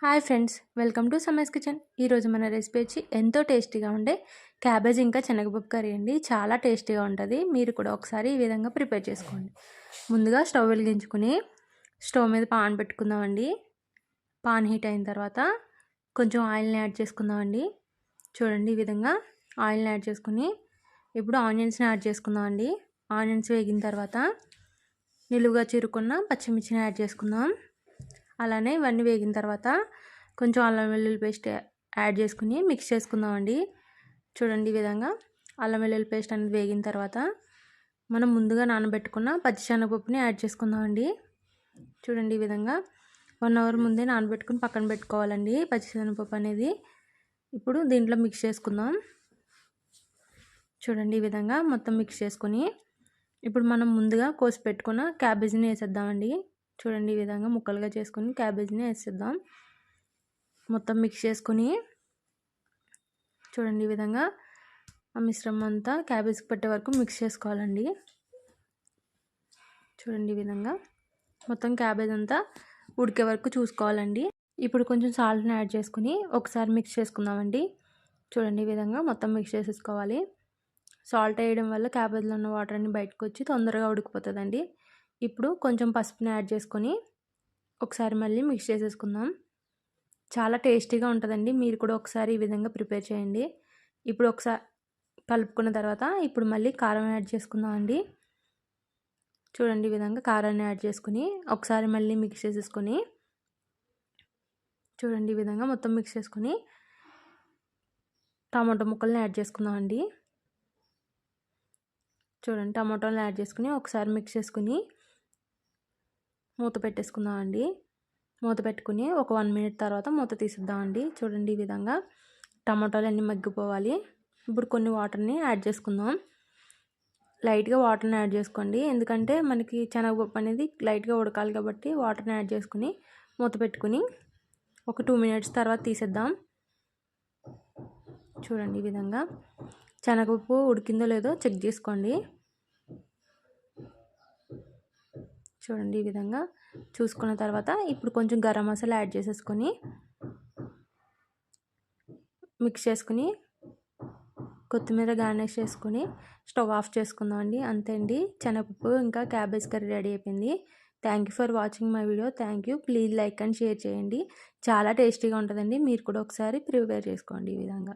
Hi friends, welcome to సమస్ kitchen. ఈరోజు మన రెసిపీ వచ్చి ఎంతో టేస్టీగా ఉండే క్యాబేజ్ ఇంకా శనగపప్పు కర్రీ అండి. చాలా టేస్టీగా ఉంటుంది. మీరు కూడా ఒకసారి ఈ విధంగా ప్రిపేర్ చేసుకోండి. ముందుగా స్టవ్ వెలిగించుకుని స్టవ్ మీద పాన్ పెట్టుకుందామండి. పాన్ హీట్ అయిన తర్వాత కొంచెం ఆయిల్ని యాడ్ చేసుకుందామండి. చూడండి, ఈ విధంగా ఆయిల్ని యాడ్ చేసుకుని ఇప్పుడు ఆనియన్స్ని యాడ్ చేసుకుందామండి. ఆనియన్స్ వేగిన తర్వాత నిలువుగా చీరుకున్న పచ్చిమిర్చిని యాడ్ చేసుకుందాం. అలానే ఇవన్నీ వేగిన తర్వాత కొంచెం అల్లం వెల్లుల్లి పేస్ట్ యాడ్ చేసుకుని మిక్స్ చేసుకుందామండి. చూడండి, ఈ విధంగా అల్లం వెల్లుల్లి పేస్ట్ అనేది వేగిన తర్వాత మనం ముందుగా నానబెట్టుకున్న పచ్చిశనగపప్పుని యాడ్ చేసుకుందామండి. చూడండి, ఈ విధంగా 1 అవర్ ముందే నానబెట్టుకుని పక్కన పెట్టుకోవాలండి పచ్చిశనగపప్పు అనేది. ఇప్పుడు దీంట్లో మిక్స్ చేసుకుందాం. చూడండి, ఈ విధంగా మొత్తం మిక్స్ చేసుకుని ఇప్పుడు మనం ముందుగా కోసి పెట్టుకున్న క్యాబేజీని వేసేద్దామండి. చూడండి, ఈ విధంగా ముక్కలుగా చేసుకుని క్యాబేజీని వేసేద్దాం. మొత్తం మిక్స్ చేసుకుని చూడండి, ఈ విధంగా ఆ మిశ్రమం అంతా క్యాబేజ్కి పట్టే వరకు మిక్స్ చేసుకోవాలండి. చూడండి, ఈ విధంగా మొత్తం క్యాబేజ్ అంతా ఉడికే వరకు చూసుకోవాలండి. ఇప్పుడు కొంచెం సాల్ట్ని యాడ్ చేసుకుని ఒకసారి మిక్స్ చేసుకుందామండి. చూడండి, ఈ విధంగా మొత్తం మిక్స్ చేసేసుకోవాలి. సాల్ట్ వేయడం వల్ల క్యాబేజ్లో ఉన్న వాటర్ అన్ని బయటకు వచ్చి తొందరగా ఉడికిపోతుందండి. ఇప్పుడు కొంచెం పసుపుని యాడ్ చేసుకొని ఒకసారి మళ్ళీ మిక్స్ చేసేసుకుందాం. చాలా టేస్టీగా ఉంటుందండి. మీరు కూడా ఒకసారి ఈ విధంగా ప్రిపేర్ చేయండి. ఇప్పుడు ఒకసారి కలుపుకున్న తర్వాత ఇప్పుడు మళ్ళీ కారం యాడ్ చేసుకుందామండి. చూడండి, ఈ విధంగా కారాన్ని యాడ్ చేసుకుని ఒకసారి మళ్ళీ మిక్స్ చేసేసుకొని చూడండి, ఈ విధంగా మొత్తం మిక్స్ చేసుకుని టమాటో ముక్కల్ని యాడ్ చేసుకుందామండి. చూడండి, టమాటోని యాడ్ చేసుకుని ఒకసారి మిక్స్ చేసుకుని మూత పెట్టేసుకుందామండి. మూత పెట్టుకుని ఒక 1 మినిట్ తర్వాత మూత తీసిద్దామండి. చూడండి, ఈ విధంగా టమాటాలు అన్నీ మగ్గిపోవాలి. ఇప్పుడు కొన్ని వాటర్ని యాడ్ చేసుకుందాం. లైట్గా వాటర్ని యాడ్ చేసుకోండి, ఎందుకంటే మనకి శనగపప్పు అనేది లైట్గా ఉడకాలి కాబట్టి వాటర్ని యాడ్ చేసుకుని మూత పెట్టుకుని ఒక 2 మినిట్స్ తర్వాత తీసేద్దాం. చూడండి, ఈ విధంగా శనగపప్పు ఉడికిందో లేదో చెక్ చేసుకోండి. చూడండి, ఈ విధంగా చూసుకున్న తర్వాత ఇప్పుడు కొంచెం గరం మసాలా యాడ్ చేసేసుకొని మిక్స్ చేసుకుని కొత్తిమీర గార్నిష్ చేసుకుని స్టవ్ ఆఫ్ చేసుకుందామండి. అంతే అండి, శనగపప్పు ఇంకా క్యాబేజ్ కర్రీ రెడీ అయిపోయింది. Thank you for watching my video. Thank you. Please like and share చేయండి. చాలా టేస్టీగా ఉంటుందండి. మీరు కూడా ఒకసారి ప్రిపేర్ చేసుకోండి ఈ విధంగా.